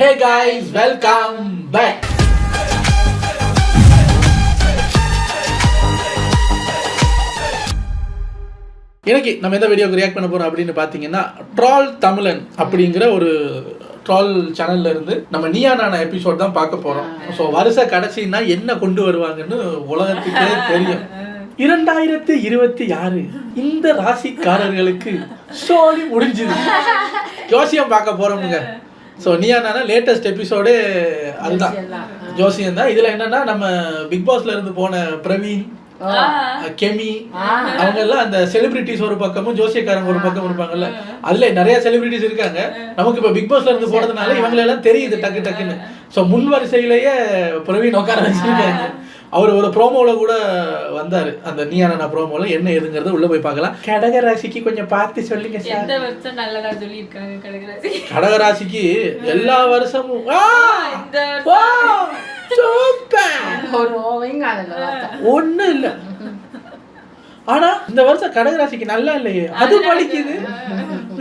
Hey guys, welcome back. இன்னைக்கு நம்ம எந்த வீடியோக்கு ரியாக்ட் பண்ண போறோம் அப்படின்னு பாத்தீங்கன்னா ட்ரால் தமிழன் அப்படிங்கிற ஒரு ட்ரால் சேனல்ல இருந்து நம்ம நீயா நானா எபிசோட் தான் பார்க்க போறோம். ஸோ வருஷ கடைசின்னா என்ன கொண்டு வருவாங்கன்னு உலகத்துக்கே தெரியும். 2026 இந்த ராசிக்காரர்களுக்கு சோழி முடிஞ்சுது. ஜோசியம் பார்க்க போறோமுங்க. So Neeya Naana latest episode அதுதான், ஜோசியம் தான். இதுல என்னன்னா நம்ம பிக் பாஸ்ல இருந்து போன பிரவீன், கெமி, அவங்க எல்லாம் அந்த செலிபிரிட்டிஸ் ஒரு பக்கமும் ஜோசியக்காரங்க ஒரு பக்கம் இருப்பாங்கல்ல, அதுல நிறைய செலிபிரிட்டிஸ் இருக்காங்க. நமக்கு இப்ப பிக் பாஸ்ல இருந்து போனதுனால இவங்களெல்லாம் தெரியுது டக்கு டக்குன்னு. ஸோ முன் வரிசையிலேயே பிரவீன் உட்கார வச்சிருக்காங்க. அவர் ஒரு ப்ரோமோல கூட வந்தாரு, அந்த நீயா நானா ப்ரோமோல. என்ன ஏதுங்கிறது உள்ள போய் பார்க்கலாம். கடகராசிக்கு கொஞ்சம் பார்த்து சொல்லுங்க சார். இந்த வருஷம் நல்லதா சொல்லிருக்காங்க கடகராசி. கடகராசிக்கு எல்லா வருஷமும் ஒண்ணு இல்ல. ஆனா இந்த வருஷம் கடகராசிக்கு நல்லா இல்லையே, அது பழிக்குது.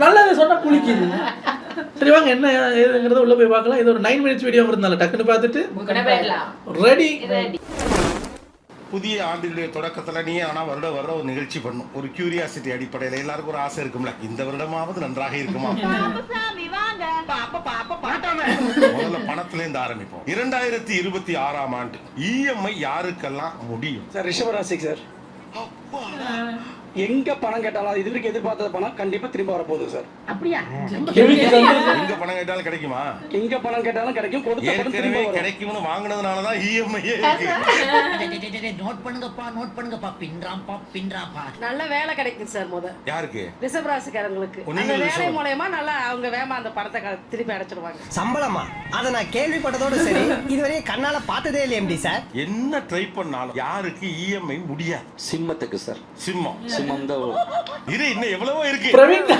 நல்லதை சொன்னா புளிக்குது. சரி வாங்க என்ன ஏதுங்கிறத உள்ள போய் பார்க்கலாம். இது ஒரு 9 minutes வீடியோ இருந்தால டக்குன்னு பார்த்துட்டு ரெடி. புதிய ஆண்டினுடைய தொடக்கத்துல நீ ஆனா வருட ஒரு நிகழ்ச்சி பண்ணும். ஒரு கியூரியாசிட்டி அடிப்படையில் எல்லாருக்கும் ஒரு ஆசை இருக்கும்ல, இந்த வருடமாவது நன்றாக இருக்குமா. முதல்ல பணத்துல இருந்து ஆரம்பிப்போம். 2026ஆம் ஆண்டு இஎம்ஐ யாருக்கெல்லாம் முடியும்? சார் ரிஷபராசிக்கு சார். எங்க பணம் கேட்டாலும் இது வரைக்கும் எதிர்பார்த்த பணம் கண்டிப்பா திரும்ப வரப்போகுது சார். அப்படியா? எங்க பணம் கேட்டாலும் கிடைக்குமா? எங்க பணம் கேட்டாலும் கிடைக்கும். ஏற்கனவே கிடைக்கும்னு வாங்குனதுனாலதான் இஎம்ஐ நோட் பண்ணுங்கப்பா பின்றாப்பா. நல்ல வேலை கிடைக்கும் சார். யாருக்கு? ரிஷப ராசிக்காரங்களுக்கு அந்த வேலை மூலமா நல்லா அவங்க வேமா அந்த பணத்தை திருப்பி அடைச்சிருவாங்க. சம்பளமா? அத நான் கேள்விப்பட்டதோட சரி, இதுவரை கண்ணால பார்த்ததே இல்லை எம்டி சார். என்ன ட்ரை பண்ணாலும் யாருக்கு இஎம்ஐ முடியாது? சிம்மத்துக்கு சார். சிம்மம் தான் இது இன்னும் எவ்வளவோ இருக்கு. பிரவீன்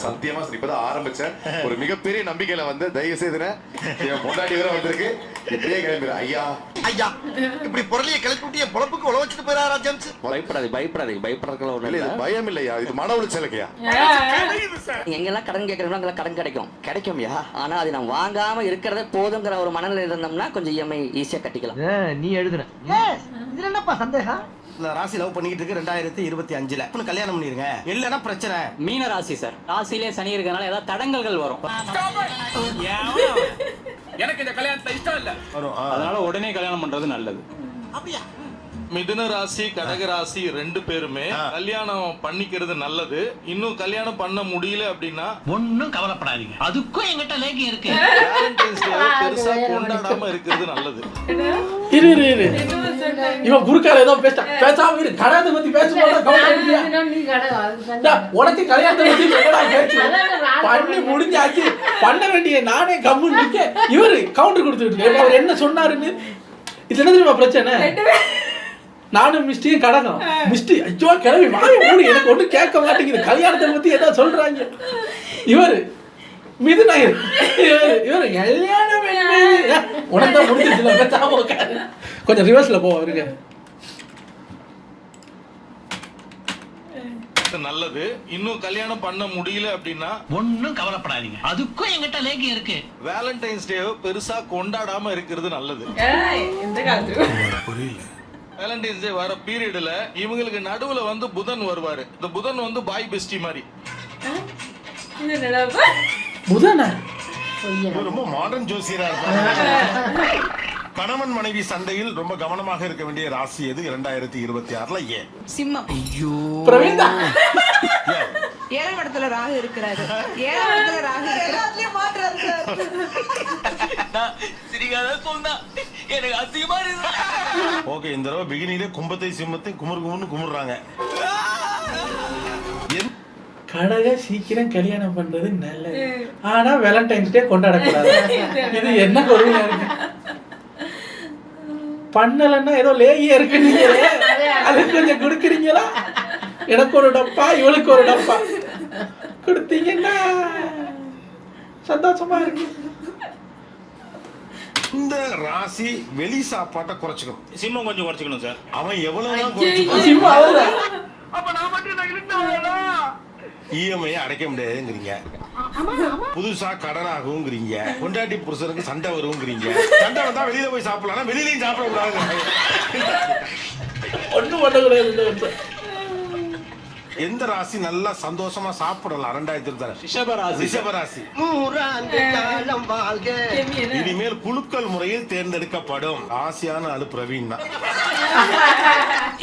சத்தியமா இப்பதான் ஆரம்பிச்சேன். ஒரு மிகப்பெரிய நம்பிக்கையில வந்து தயவு செய்து முன்னாடி வரை வந்திருக்கு. இப்படியே கிளம்பிடு ஐயா ஐயா. இப்படி பொருளையை கிளப்பிட்டிய பொழப்புக்கு உழ வச்சுட்டு போயிடாரா ஜெம்ஸ்? பயப்படுறதுல பயம் இல்லையா, இது மன உளைச்சலுக்கையா. எங்கெல்லாம் கடன் கேட்கறோம்னா அங்கெல்லாம் கடன் கிடைக்கும்யா. ஆனா அது நான் வாங்காம இருக்கிறதே போதுங்கிற ஒரு மனநிலை இருந்தோம்னா கொஞ்சம் இஎம்ஐ ஈஸியா கட்டிக்கலாம். நீ எழுதுன இதுல என்னப்பா சந்தேகம்? இந்த ராசி லவ் பண்ணிக்கிட்டு இருக்கு 2025ல கல்யாணம் பண்ணிருங்க, இல்லன்னா பிரச்சனை. மீன ராசி சார், ராசியிலே சனி இருக்கனால ஏதாவது தடங்கல்கள் வரும். எனக்கு இந்த கல்யாணத்துல இஷ்டம் இல்ல, அதனால உடனே கல்யாணம் பண்றது நல்லது. அப்படியா? மிதுன ராசி கடக ராசி ரெண்டு பேருமே கல்யாணம் பண்ணிக்கிறது நல்லது. இன்னும் கல்யாணம் பண்ண முடியல அப்படின்னா ஒன்னும் கவலைப்படாதீங்க, அதுக்கும் எங்கிட்ட லேக்கி இருக்கு. வேலண்டைன்ஸ் டே பெருசா கொண்டாடாம இருக்கிறது நல்லது. இரு இவன் குறுக்கால ஏதோ பேசாம இரு. கல்யாணத்தை பத்தி பேசும்போது உனக்கு கல்யாணத்தை பத்தி பேச்சு பண்ணி முடிஞ்சாச்சு. பண்ண வேண்டிய நானே கம்முன்னு நிக்க, இவரு கவுண்டர் கொடுத்துட்டு அவர் என்ன சொன்னாருன்னு. இது என்ன தெரியுமா பிரச்சனை? நானும் மிஸ்டியும் கடகம். மிஸ்டி ஐயோ கிளம்பி வாங்கி மூடி, எனக்கு ஒன்றும் கேட்க மாட்டேங்குது. கல்யாணத்தை பத்தி ஏதாவது சொல்றாங்க. இவரு மிதுனாயிரு இவரு கல்யாணம் உனக்கு தான் முடிஞ்சிருச்சு. கொஞ்சம் ரிவர்ஸ்ல போவாருங்க. நல்லது. இன்னும் கல்யாணம் பண்ண முடியல அப்படின்னா ஒன்னும் கவலைப்படாதீங்க, அதுக்கும் எங்கிட்ட லேக்கி இருக்கு. வேலண்டைன்ஸ் டே பெருசா கொண்டாடாம இருக்கிறது நல்லது. புரியல. வேலண்டைன்ஸ் டே வர பீரியட்ல இவங்களுக்கு நடுவுல வந்து புதன் வருவாரு. இந்த புதன் வந்து பாய் பெஸ்டி மாதிரி. புதனா ரொம்ப மாடர்ன் ஜோசியரா இருக்காங்க. கணவன் மனைவி சண்டையில் ரொம்ப கவனமாக இருக்க வேண்டிய ராசி எது 2026ல? ஏன்? சிம்மம். ஐயோ பிரவீன் 7ஆம் இடத்துல ராகு இருக்கிறாரு. 7ஆம் இடத்துல ராகு எல்லாத்துலயும் மாற்றாரு சார். சிரிக்காத சொன்னா எனக்கு அசிங்கமா இருக்கு. ஓகே, இந்த தடவை பிகினிலே கும்பத்தை சிம்மத்தை குமுறுன்னு குமுறாங்க. கடக சீக்கிரம் கல்யாணம் பண்றது நல்லது, ஆனா வேலண்டைன்ஸ் டே கொண்டாடக்கூடாது. இது என்ன கொடுமையா இருக்கு. பண்ணலன்னா ஏதோ லேகியா இருக்கு. அது கொஞ்சம் கொடுக்குறீங்களா? எனக்கு ஒரு டப்பா, இவளுக்கு ஒரு டப்பா கொடுத்தீங்கன்னா சந்தோஷமா இருக்கு. இந்த ராசி வெளி சாப்பாட்டை குறைச்சிக்கணும். சிம்மம் கொஞ்சம் குறைச்சிக்கணும் சார். அவன் எவ்வளவு இஎம்ஐ அடைக்க முடியாதுங்கிறீங்க. புதுசா கடன் ஆகுங்கிறீங்க, பொண்டாட்டி புருஷனுக்கு சண்டை வருங்கிறீங்க. சண்டை வந்தா வெளியில போய் சாப்பிடலாம், வெளியிலயும் சாப்பிடக்கூடாது. ஒண்ணும் பண்ணக்கூடாது. எந்த ராசி நல்லா சந்தோஷமா சாப்பிடலாம் 2026? ரிஷபராசி. இனிமேல் குலுக்கல் முறையில் தேர்ந்தெடுக்கப்படும் ராசியான ஆளு பிரவீன் தான்.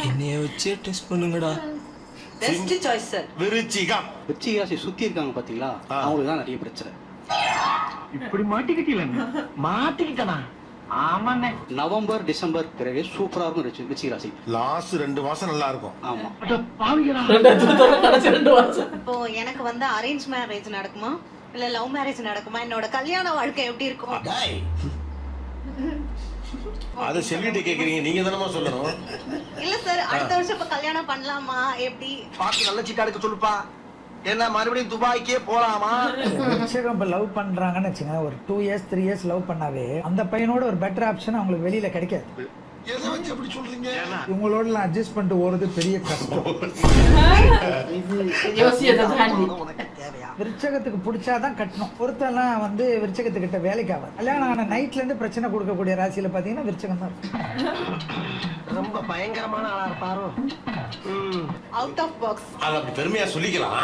என்னைய வச்சு டெஸ்ட் பண்ணுங்கடா. Best choice sir. விருச்சிகம். விருச்சிக ராசி சுத்தி இருக்காங்க பாத்தீங்களா, அவங்களுக்கு தான் நிறைய பிரச்சனை. இப்படி மாட்டிக்கிட்டீங்க. மாட்டிக்கிட்டனா? ஆமாண்ணே. நவம்பர் டிசம்பர் பிறகு சூப்பரா இருக்கும் விருச்சிக ராசி. லாஸ்ட் 2 மாசம் நல்லா இருக்கும். ஆமா. கடைசி 2 மாசம். இப்போ எனக்கு வந்து அரேஞ்ச் மேரேஜ் நடக்குமா இல்ல லவ் மேரேஜ் நடக்குமா? என்னோட கல்யாண வாழ்க்கை எப்படி இருக்கும்? அதை செல்விட்ட கேக்குறீங்க, நீங்க தானமா சொல்லணும். இல்ல சார், அடுத்த வருஷம் இப்ப கல்யாணம் பண்ணலாமா எப்படி? பாத்து நல்ல சீட்டா எடுக்க சொல்லுப்பா. என்ன மறுபடியும் துபாய்க்கே போலாமா? இப்ப லவ் பண்றாங்கன்னு வச்சுங்க, ஒரு 2 years 3 years லவ் பண்ணாவே அந்த பையனோட ஒரு பெட்டர் ஆப்ஷன் அவங்களுக்கு வெளியில கிடைக்காது. எதை வச்சு அப்படி சொல்றீங்க? இவங்களோட அட்ஜஸ்ட் பண்ணிட்டு ஓடுறது பெரிய கஷ்டம். விருச்சகத்துக்கு பிடிச்சாதான் கட்டணும். ஒருத்தெல்லாம் வந்து விருச்சகத்துக்கிட்ட வேலைக்கு ஆகாது. கல்யாணம் ஆன நைட்ல இருந்து பிரச்சனை கொடுக்கக்கூடிய ராசியில பாத்தீங்கன்னா விருச்சகம் தான். ரொம்ப பயங்கரமான ஆளா இருப்பாரோ. Out of box. அது அப்படி பெருமையா சொல்லிக்கலாம்.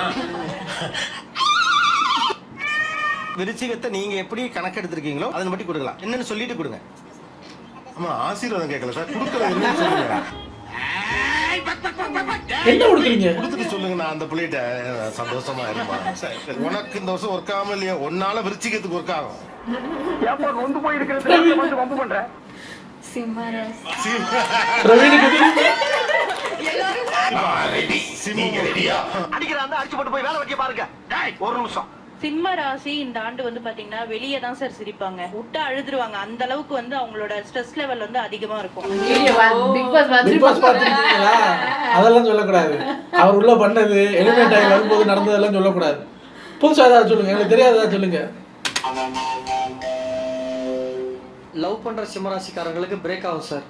விருச்சிகத்தை நீங்க எப்படி கணக்கு எடுத்திருக்கீங்களோ அதன் பற்றி கொடுக்கலாம். என்னன்னு சொல்லிட்டு கொடுங்க. ஆமா, ஆசீர்வாதம் கேட்கல சார், கொடுக்கறது என்னன்னு சொல்லுங்க. என்ன கொடுக்குறீங்க? கொடுத்துட்டு சொல்லுங்க, நான் அந்த பிள்ளைகிட்ட சந்தோஷமா இருப்பேன். சரி, உனக்கு இந்த வருஷம் ஒர்க் ஆகாம இல்லையா? ஒன்னால விருச்சிகத்துக்கு ஒர்க் ஆகும். நொந்து போயிருக்கிறது வம்பு பண்ற. அடிக்கிறாங்க, அடிச்சு போட்டு போய் வேலை வெட்டிய பாருங்க. ஒரு நிமிஷம். சிம்ம ராசி இந்த ஆண்டு வந்து பாத்தீங்கன்னா வெளியே தான் சார் சிரிப்பாங்க, விட்டா அழுதுருவாங்க. அந்த அளவுக்கு வந்து அவங்களோட ஸ்ட்ரெஸ் லெவல் வந்து அதிகமா இருக்கும். பிக் பாஸ் பாத்துருக்கீங்களா? அதெல்லாம் சொல்லக்கூடாது. அவர் உள்ள பண்ணது எலிமினேட் ஆகி வரும்போது நடந்ததெல்லாம் சொல்லக்கூடாது. புதுசா ஏதாவது சொல்லுங்க, எனக்கு தெரியாததா சொல்லுங்க. லவ் பண்ற சிம்மராசிக்காரங்களுக்கு பிரேக் ஆகும் சார்.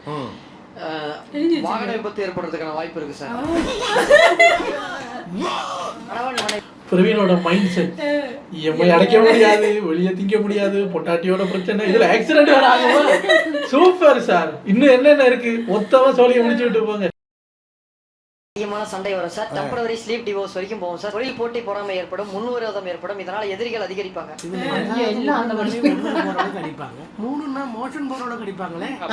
வாகன விபத்து ஏற்படுறதுக்கான வாய்ப்பு இருக்கு சார். பிரவீனோட மைண்ட் செட் எம்ஐ அடைக்க முடியாது, வெளியே திங்க முடியாது, பொட்டாட்டியோட பிரச்சனை, இதுல ஆக்சிடென்ட் வேற ஆகுமா? Super sir. இன்னும் என்னென்ன இருக்கு? மொத்தமா சோழியை முடிச்சு விட்டு போங்க. அதிகமான சண்டை வரும் சார். டெம்பரவரி ஸ்லீப் டிவோர்ஸ் வரைக்கும் போகும் சார். தொழில் போட்டி பொறாமை ஏற்படும், முன்விரோதம் ஏற்படும். இதனால எதிரிகள் அதிகரிப்பாங்க.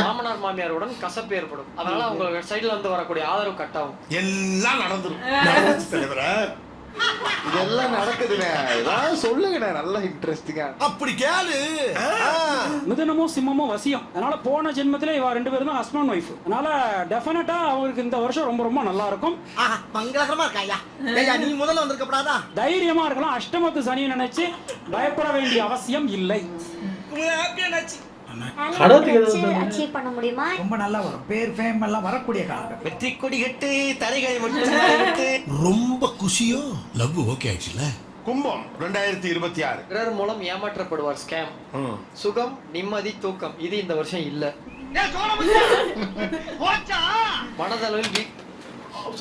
மாமனார் மாமியாருடன் கசப்பு ஏற்படும். அதனால அவங்க சைடுல இருந்து வரக்கூடிய ஆதரவு கட் ஆகும். எல்லாம் நடந்துரும். இதெல்லாம் நடக்குதுண்ணே, ஏதாவது சொல்லுங்கண்ணே, நல்லா இன்ட்ரெஸ்டிங்கா. அப்படி கேளு. மிதுனமும் சிம்மமும் வசியம். அதனால போன ஜென்மத்திலே இவ 2 பேரும் தான் ஹஸ்பண்ட் ஒய்ஃப். அதனால டெஃபினட்டா அவங்களுக்கு இந்த வருஷம் ரொம்ப ரொம்ப நல்லா இருக்கும். மங்களகரமா இருக்காயா? நீ முதல்ல வந்திருக்கப்படாதா? தைரியமா இருக்கலாம். அஷ்டமத்து சனியை நினைச்சு பயப்பட வேண்டிய அவசியம் இல்லை. அச்சீவ் பண்ண முடியுமா? ரொம்ப நல்லா வரும். பேர் ஃபேம் எல்லாம் வரக்கூடிய காலம். வெற்றி கொடி கட்டு தலைகளை மட்டும். ரொம்ப குஷியோ? லவ் ஓகே ஆயிடுச்சுல. கும்பம் 2026. பிறர் மூலம் ஏமாற்றப்படுவார், ஸ்கேம். சுகம், நிம்மதி, தூக்கம் இது இந்த வருஷம் இல்ல. மனதளவில்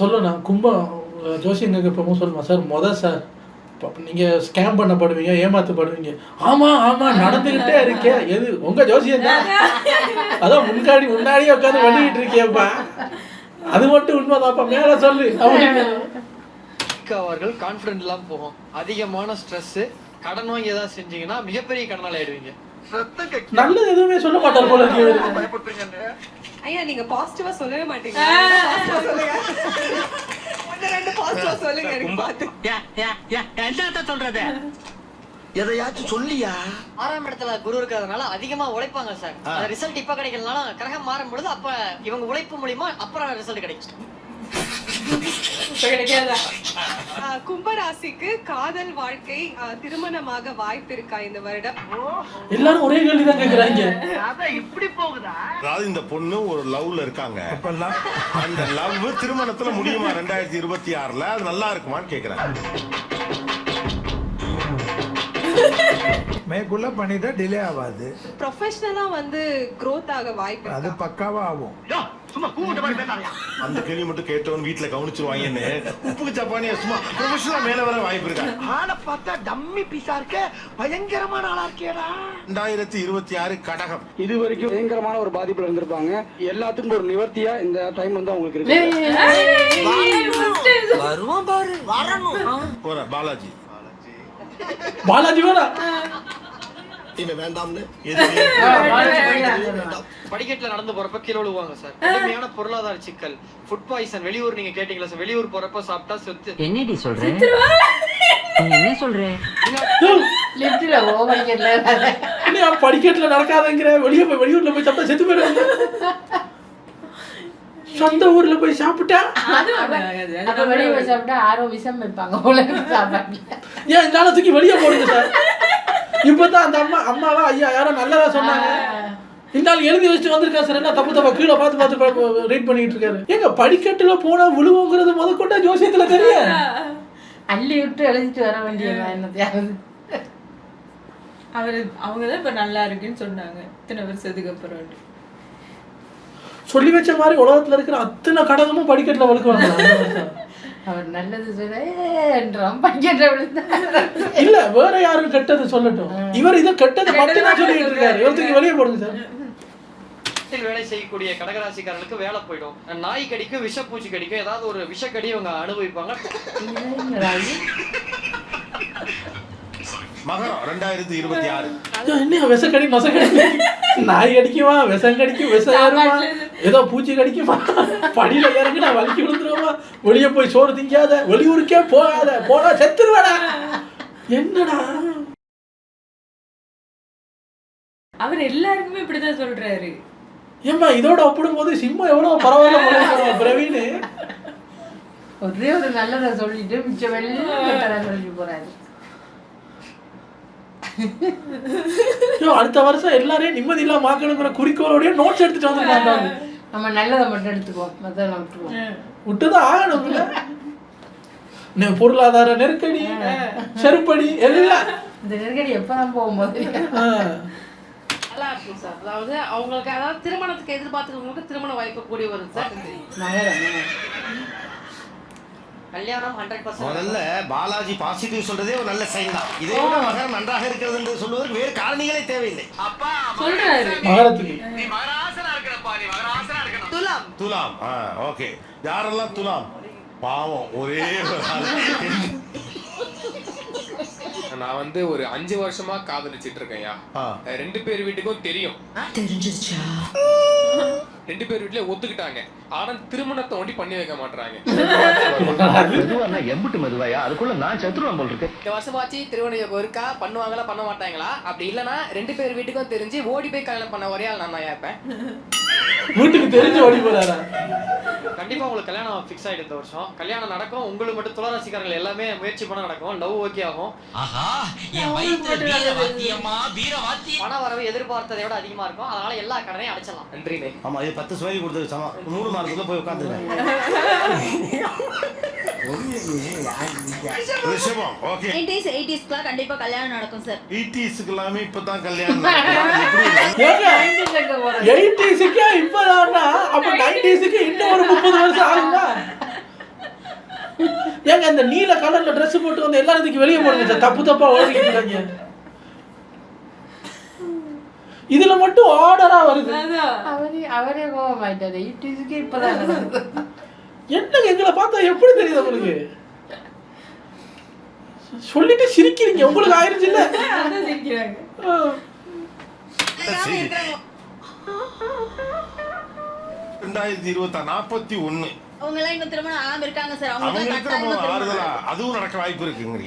சொல்லணும். கும்பம் ஜோசியங்க இப்போ சொல்லுமா சார்? சார் நீங்க ஸ்கேம் பண்ணப்படுவீங்க, ஏமாத்தப்படுவீங்க. ஆமா ஆமா நடந்துகிட்டே இருக்கே. எது உங்க ஜோசியம் தான். அதான் முன்னாடியே உட்காந்து பண்ணிக்கிட்டு இருக்கியப்பா. அது மட்டும் உண்மைதான்ப்பா, மேல சொல்லு. அவர்கள் கான்பிடன்ட் இல்லாம போகும். அதிகமான ஸ்ட்ரெஸ், கடன் வாங்கி ஏதாவது செஞ்சீங்கன்னா மிகப்பெரிய கடனால ஆயிடுவீங்க. நல்லது எதுவுமே சொல்ல மாட்டார் போல இருக்கு. ஐயா நீங்க பாசிட்டிவா சொல்லவே மாட்டீங்க. சொல்லுங்க எனக்கு பாத்து. என்ன சொல்றது? எதையாச்சும் சொல்லியா? 6ஆம் இடத்துல குரு இருக்கிறதுனால அதிகமா உழைப்பாங்க சார். அந்த ரிசல்ட் இப்ப கிடைக்கலனாலும் கிரகம் மாறும் பொழுது அப்ப இவங்க உழைப்பு மூலியமா அப்புறம் ரிசல்ட் கிடைக்கும். கும்பராசிக்கு காதல் வாழ்க்கை திருமணமாக வாய்ப்பு இருக்கா இந்த வருடம்? எல்லாரும் ஒரே கேள்வி தான் கேக்குறாங்க. இப்படி போகுதா? அதாவது இந்த பொண்ணு ஒரு லவ்ல இருக்காங்க. அந்த லவ் திருமணத்துல முடியுமா 2026ல? அது நல்லா இருக்குமான்னு கேக்குறாங்க. மேக்குள்ள பண்ணிட்டா டிலே ஆகாது. ப்ரொஃபஷனலா வந்து growth ஆக வாய்ப்பு அது பக்காவா ஆகும். அந்த கேள்வி மட்டும் கேட்டவன் வீட்டுல கவனிச்சிருவாங்கன்னு உப்புக்கு சப்பானியா சும்மா ப்ரொஃபஷனலா மேல வர வாய்ப்பு இருக்கா? ஆளை பார்த்தா டம்மி பீஸா இருக்க, பயங்கரமான ஆளா இருக்கேடா. 2026 கடகம். இது வரைக்கும் பயங்கரமான ஒரு பாதிப்புல இருந்திருப்பாங்க. எல்லாத்துக்கும் ஒரு நிவர்த்தியா இந்த டைம் வந்து அவங்களுக்கு இருக்கு. வருவான் பாரு, வரணும். போற பாலாஜி வேணா இவன் வேண்டாம்னு படிக்கட்டுல நடந்து போறப்ப கீழே விழுவாங்க சார். கடுமையான பொருளாதார சிக்கல், ஃபுட் பாய்சன். வெளியூர் நீங்க கேட்டீங்களா சார், வெளியூர் போறப்ப சாப்பிட்டா சொத்து. என்னடி சொல்றேன்? என்ன சொல்றேன்? லிஃப்ட்ல என்ன படிக்கட்டுல நடக்காதங்கிற? வெளியே போய் வெளியூர்ல போய் சாப்பிட்டா செத்து போயிடுவாங்க. சொந்த ஊர்ல போய் சாப்பிட்டா வெளியே போய் சாப்பிட்டா ஆரோ விஷம் வைப்பாங்க போல சாப்பாடு. ஏன் இந்த தூக்கி வெளியே போடுங்க சார். இப்பதான் அந்த அம்மாவா ஐயா யாரோ நல்லதா சொன்னாங்க, இந்த ஆள் எழுதி வச்சுட்டு வந்திருக்கா சார். என்ன தப்பு கீழே பார்த்து ரீட் பண்ணிட்டு இருக்காரு. ஏங்க படிக்கட்டுல போனா விழுவுங்கிறது முதற்கொண்ட ஜோசியத்துல தெரியும். அள்ளி விட்டு எழுதிட்டு வர வேண்டிய என்னத்தையாவது. அவங்கதான் இப்ப நல்லா இருக்குன்னு சொன்னாங்க இத்தனை வருஷத்துக்கு அப்புறம். சொல்லி வச்ச மாதிரி உலகத்துல இருக்கிற அத்தனை கடகமும் படிக்கட்டுல வழுக்குவாங்க. அவர் நல்லது சொல்றான் படிக்கட்ட விழுந்தா இல்ல வேற யாரும் கெட்டது சொல்லட்டும். இவர் இதை கெட்டது மட்டும்தான் சொல்லிட்டு இருக்காரு. இவருக்கு வெளியே போடுங்க சார். வேலை செய்யக்கூடிய கடகராசிக்காரர்களுக்கு வேலை போயிடும். நாய் கடிக்கும், விஷப்பூச்சி கடிக்கும், ஏதாவது ஒரு விஷக்கடி இவங்க அனுபவிப்பாங்க. மகரம் 2026. என்ன விஷக்கடி மசக்கடி? நாய் கடிக்குமா, விஷம் கடிக்கும், விஷம் ஏறுமா, ஏதோ பூச்சி கடிக்குமா, படியில இறங்கி நான் வலிக்கி விழுந்துருவோமா, வெளியே போய் சோறு திங்காத, வெளியூருக்கே போகாத, போனா செத்துருவாடா. என்னடா அவர் எல்லாருக்குமே இப்படிதான் சொல்றாரு. ஏம்மா இதோட ஒப்பிடும் போது சிம்மம் எவ்வளவு பரவாயில்ல பிரவீன். ஒரே ஒரு நல்லதை சொல்லிட்டு மிச்ச வெளியே சொல்லி போறாரு. அடுத்த வருஷம் எல்லாரையும் நிம்மதி இல்லாம ஆக்கணுங்கிற குறிக்கோளோடய நோட்ஸ் எடுத்துட்டு வந்துருக்காங்க. நம்ம நல்லதை மட்டும் எடுத்துக்குவோம், மத்தெல்லாம் விட்டுருவோம். விட்டுதான் ஆகணும்ல. பொருளாதார நெருக்கடி, செருப்படி எல்லாம். இந்த நெருக்கடி எப்பதான் போகும்போது நல்லா இருக்கும் சார். அதாவது அவங்களுக்கு அதாவது திருமணத்துக்கு எதிர்பார்த்துக்கிறவங்களுக்கு திருமண வாய்ப்பு கூடி வரும் சார். கல்யாணம் 100%. முதல்ல பாலாஜி பாசிட்டிவ் சொல்றதே ஒரு நல்ல சைன் தான். இதே விட மகரம் நன்றாக இருக்கிறது என்று சொல்வதற்கு வேறு காரணிகளே தேவையில்லை. சொல்றாரு மகரத்துக்கு நீ மகராசனா இருக்கறப்பா, நீ மகராசனா இருக்கணும். துலாம் துலாம். ஓகே. யாரெல்லாம் துலாம்? பாவம் ஒரே ஒரு ஆள். நான் வந்து ஒரு 5 வருஷமா காதலிச்சிட்டு இருக்கேன்யா. 2 பேர் வீட்டுக்கும் தெரியும். தெரிஞ்சிருச்சா? 2 பேர் வீட்லயே ஒத்துக்கிட்டாங்க. ஆனா திருமணத்தை ஒண்டி பண்ணி வைக்க மாட்டாங்க. மெதுவா எம்புட்டு மெதுவாயா, அதுக்குள்ள நான் சத்துருவன் போல் இருக்கு. இந்த வருஷமாச்சு திருவண்ணாமலை இருக்கா, பண்ணுவாங்களா பண்ண மாட்டாங்களா? அப்படி இல்லைன்னா 2 பேர் வீட்டுக்கும் தெரிஞ்சு ஓடி போய் கல்யாணம் பண்ண ஒரே ஆள் நான் தான் இருப்பேன். வீட்டுக்கு தெரிஞ்சு ஓடி போறாரா? கண்டிப்பா உங்களுக்கு கல்யாணம் ஃபிக்ஸ் ஆயிடுது இந்த வருஷம். கல்யாணம் நடக்கும். உங்களுக்கு மட்டும் துளாராசிக்காரர்கள் எல்லாமே முயற்சி பண்ண நடக்கும். லவ் ஓகே ஆகும். பண வரவு எதிர்பார்த்ததை விட அதிகமா இருக்கும். அதனால எல்லா கடனையும் அடைச்சிடலாம். நன்றிண்ணே. ஆமா, இது 10 ஸ்மைலி கொடுத்தது சமம். 3 மார்க்குள்ள போய் உட்கார்ந்துறேன். ரிஷபம். ஓகே. 80s கண்டிப்பா கல்யாணம் நடக்கும் சார். 80s எல்லாமே இப்பதான் கல்யாணம். ஏங்க 80s இப்பதானா? அப்ப 90s இன்னும் ஒரு 30 வருஷம் ஆகுமா? ஏங்க இந்த நீல கலர்ல Dress போட்டு வந்து எல்லாரும் இதுக்கு வெளியே போடுங்க சார். தப்பா ஓடிக்கிட்டு இருக்காங்க. இதுல மட்டும் ஆர்டரா வருது. அவரே கோவமாயிட்டாரு. 80s இப்பதான் நடக்குது. என்னங்க எங்களை பார்த்தா எப்படி தெரியுது உங்களுக்கு? சொல்லிட்டு சிரிக்கிறீங்க. உங்களுக்கு ஆயிருச்சு இல்ல? அதான் சிரிக்கிறாங்க. 2041. அவங்க எல்லாம் இன்னும் திருமணம் ஆகாம இருக்காங்க சார். அவங்களுக்கு ஆறுதலா அதுவும் நடக்க வாய்ப்பு இருக்குங்க.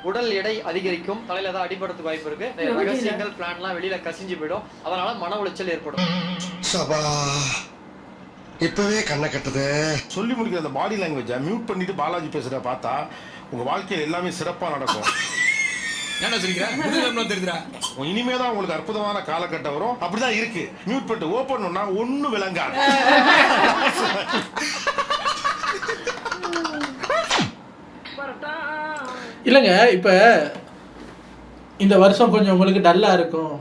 உடல் எடை அதிகரிக்கும். தலையில தான் அடிபடுறதுக்கு வாய்ப்பு இருக்கு. ரகசியங்கள் பிளான்லாம் வெளியில கசிஞ்சு போயிடும். அதனால மன உளைச்சல் ஏற்படும். இப்பவே கண்ணை கட்டுது. சொல்லி முடிக்கிற அந்த பாடி லாங்குவேஜை மியூட் பண்ணிட்டு பாலாஜி பேசுறத பார்த்தா உங்க வாழ்க்கையில் எல்லாமே சிறப்பா நடக்கும். என்ன தெரியுதுடா? இனிமேதான் உங்களுக்கு அற்புதமான காலகட்டம் வரும். அப்படிதான் இருக்கு. மியூட் பண்ணிட்டு ஓபன் பண்ணா ஒண்ணு விளங்காது. இல்லைங்க, இப்போ இந்த வருஷம் கொஞ்சம் உங்களுக்கு டல்லாக இருக்கும்,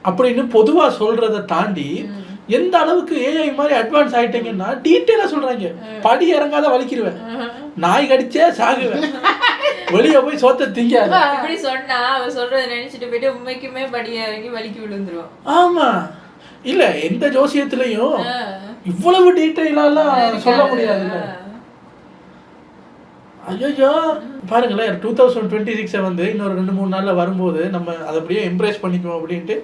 அப்படின்னு பொதுவா சொல்றதை தாண்டி எந்த அளவுக்கு ஏஐ மாதிரி அட்வான்ஸ் ஆயிட்டீங்கன்னா டீட்டெயிலா சொல்றாங்க. படி இறங்காத வலிக்கிருவேன், நாய் கடிச்சே சாகுவேன், வெளியே போய் சோத்த திங்காது. அப்படி சொன்னா அவர் சொல்றதை நினைச்சிட்டு போயிட்டு உண்மைக்குமே படி இறங்கி வலிக்கி விழுந்துருவோம். ஆமா, இல்ல எந்த ஜோசியத்திலையும் இவ்வளவு டீட்டெயிலாலாம் சொல்ல முடியாது. ஐயோ பாருங்களேன், 2026 வந்து இன்னொரு 2-3 நாள்ல வரும்போது நம்ம அதை அப்படியே எம்ப்ரேஸ் பண்ணிக்குவோம் அப்படின்ட்டு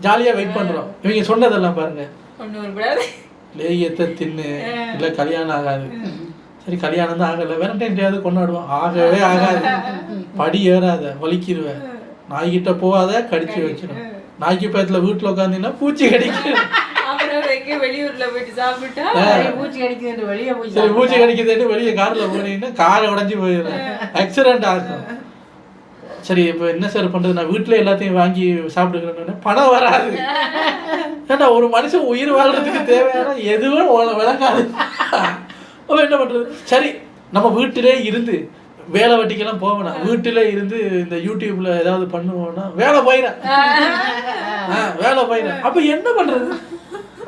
ஜாலியா வெயிட் பண்றோம். இவங்க சொன்னதெல்லாம் பாருங்க, லேயத்தை தின்னு இல்ல கல்யாணம் ஆகாது. சரி கல்யாணம் தான் ஆகல, வேலண்டைன் டேயாவது கொண்டாடுவோம். ஆகவே ஆகாது, படி ஏறாத, வலிக்கிடுவேன், நாய்கிட்ட போகாத, கடிச்சு வைக்கணும். நாய்க்கு பக்கத்துல வீட்டுல உட்காந்தீங்கன்னா பூச்சி கடிக்கும். வெளியூர்ல போயிட்டு சாப்பிட்டா பூச்சி கடிக்குது வெளியே போய் சரி பூச்சி கடிக்குதுன்னு வெளியே கார்ல போனீங்கன்னா காரை உடஞ்சி போயிடும், ஆக்சிடென்ட் ஆகும். சரி இப்போ என்ன சார் பண்றது, நான் வீட்டுல எல்லாத்தையும் வாங்கி சாப்பிட்டுக்கிறேன்னு பணம் வராது. ஏன்னா ஒரு மனுஷன் உயிர் வாழ்றதுக்கு தேவையான எதுவும் விளங்காது. அப்ப என்ன பண்றது? சரி நம்ம வீட்டிலே இருந்து வேலை வட்டிக்கெல்லாம் போவேனா, வீட்டிலே இருந்து இந்த யூடியூப்ல ஏதாவது பண்ணுவோம்னா வேலை போயிடும். அப்ப என்ன பண்றது?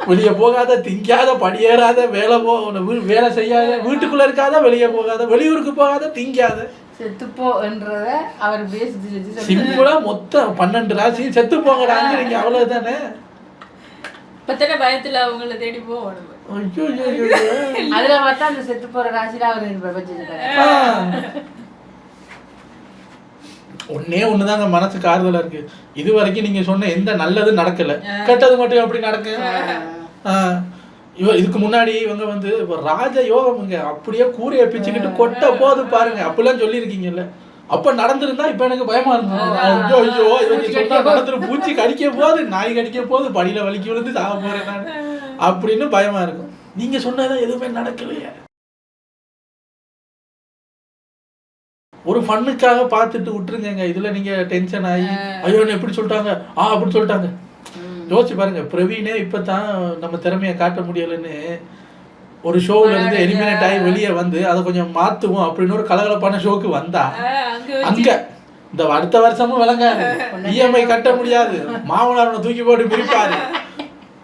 வெளியே போகாத, திங்காத, படியேறாத, வேலை செய்யாத, வீட்டுக்குள்ள இருக்காத, வெளியே போகாத, வெளியூருக்கு போகாத, திங்காத, செத்துப்போ என்றத அவர் பேசி சிம்பிளா மொத்தம் 12 ராசி செத்து போங்கடாங்கிறீங்க, அவ்வளவுதானே. பத்தனை பயத்துல அவங்கள தேடி போவோம். அதுல பார்த்தா அந்த செத்து போற ராசியில அவர் ஒன்னே ஒண்ணுதான் அந்த மனசுக்கு ஆறுதலா இருக்கு. இது வரைக்கும் நீங்க சொன்ன எந்த நல்லது நடக்கல, கெட்டது மட்டும் எப்படி நடக்கு? இதுக்கு முன்னாடி இவங்க வந்து ராஜ யோகம்ங்க, அப்படியே கூரைய பிச்சுக்கிட்டு கொட்ட போது பாருங்க, அப்படிலாம் சொல்லியிருக்கீங்கல்ல. அப்ப நடந்திருந்தா இப்ப எனக்கு பயமா இருக்கும். ஐயோ இவங்க சொன்னா நடந்துரும், பூச்சி கடிக்க போது, நாய் கடிக்க போது, படியில வலிக்கி விழுந்து சாக போறேன் நான் அப்படின்னு பயமா இருக்கும். நீங்க சொன்னதான் எதுவுமே நடக்கலையே. ஒரு ஃபன்னுக்காக பார்த்துட்டு விட்டுருங்க. இதுல நீங்க டென்ஷன் ஆகி ஐயோ எப்படி சொல்லிட்டாங்க, அப்படி சொல்லிட்டாங்க. யோசிச்சு பாருங்க, பிரவீனே இப்பதான் நம்ம திறமையை காட்ட முடியலன்னு ஒரு ஷோல இருந்து எலிமினேட் ஆகி வெளியே வந்து அதை கொஞ்சம் மாத்துவோம் அப்படின்னு ஒரு கலகலப்பான ஷோக்கு வந்தா, அங்க இந்த அடுத்த வருஷமும் விளங்காது, இஎம்ஐ கட்ட முடியாது, மாமனாரனை தூக்கி போட்டு பிரிப்பாரு,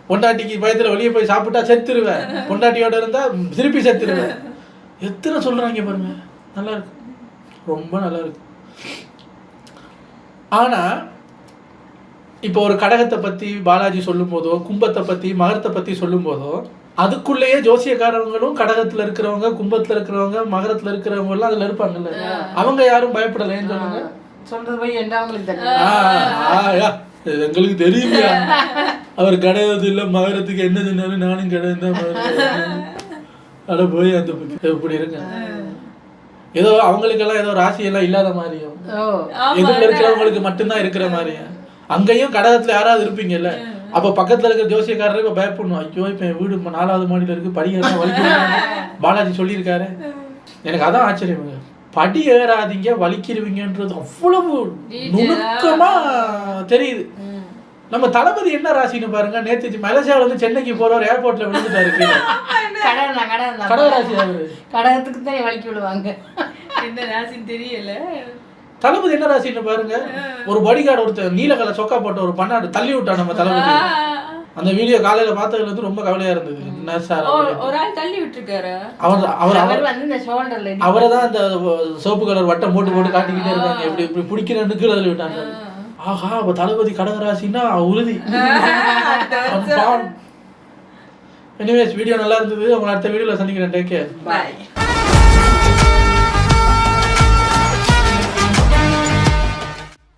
பொண்டாட்டிக்கு பயத்துல வெளியே போய் சாப்பிட்டா செத்துருவேன், பொண்டாட்டியோட இருந்தா திருப்பி செத்துருவேன். எத்தனை சொல்றாங்க பாருங்க. நல்லா இருக்கு, ரொம்ப நல்லா இருக்கு. ஆனா இப்போ ஒரு கடகத்தை பத்தி பாலாஜி சொல்லும் போதோ, கும்பத்தை பத்தி, மகரத்தை பத்தி சொல்லும் போதோ, அதுக்குள்ளேயே ஜோசியக்காரவங்களும் கடகத்துல இருக்கிறவங்க, கும்பத்துல இருக்கிறவங்க, மகரத்துல இருக்கிறவங்க எல்லாம் அதுல இருப்பாங்கல்ல, அவங்க யாரும் பயப்படலைன்னு சொல்லுங்க. சொல்றது போய் என்ன அவங்களுக்கு தெரியும்? எங்களுக்கு தெரியுமா, அவர் கடகத்து இல்ல மகரத்துக்கு என்ன சொன்னாலும் நானும் கடகம் தான். அட போய் அந்த எப்படி இருக்க, ஏதோ அவங்களுக்கெல்லாம் ஏதோ ராசியெல்லாம் இல்லாத மாதிரியும், எதிரில் இருக்கிறவங்களுக்கு மட்டும்தான் இருக்கிற மாதிரியும். அங்கேயும் கடகத்துல யாராவது இருப்பீங்கல்ல, அப்ப பக்கத்துல இருக்கிற ஜோசியக்காரரே இப்ப பயப்படணும். ஐயோ இப்ப என் வீடு 4வது மாடியில இருக்கு, படி ஏற வலிக்கிறீங்க, பாலாஜி சொல்லியிருக்காரு. எனக்கு அதான் ஆச்சரியம், படி ஏறாதீங்க வலிக்கிறவங்கன்றது அவ்வளவு நுணுக்கமா தெரியுது. நம்ம தளபதி என்ன ராசின்னு பாருங்க, நேற்று மலேசியாவில இருந்து சென்னைக்கு போறவர் ஏர்போர்ட்ல விழுந்துட்டாரு. கடகராசி அவரு, கடகத்துக்கு தான் வலிக்கி விடுவாங்க. என்ன ராசின்னு தெரியல. தளபதி என்ன ராசின்னு பாருங்க, ஒரு பாடிகார்டு ஒருத்தர் நீலகலை சொக்கா போட்ட ஒரு பண்ணாடு தள்ளி விட்டா நம்ம தளபதி. அந்த வீடியோ காலையில பார்த்ததுல இருந்து ரொம்ப கவலையா இருந்தது. என்ன சார் ஒரு ஆள் தள்ளி விட்டுருக்காரு, அவரை தான் அந்த சோப்பு கலர் வட்டம் போட்டு போட்டு காட்டிக்கிட்டே இருக்காங்க, இப்படி இப்படி பிடிக்கிறேன்னு கீழே தள்ளி விட்டாங்க. ஆஹா அப்ப தளபதி கடகராசின்னா உறுதி. எனிவேஸ் வீடியோ நல்லா இருந்தது. உங்களை அடுத்த வீடியோல சந்திக்கிறேன். Take care. பை.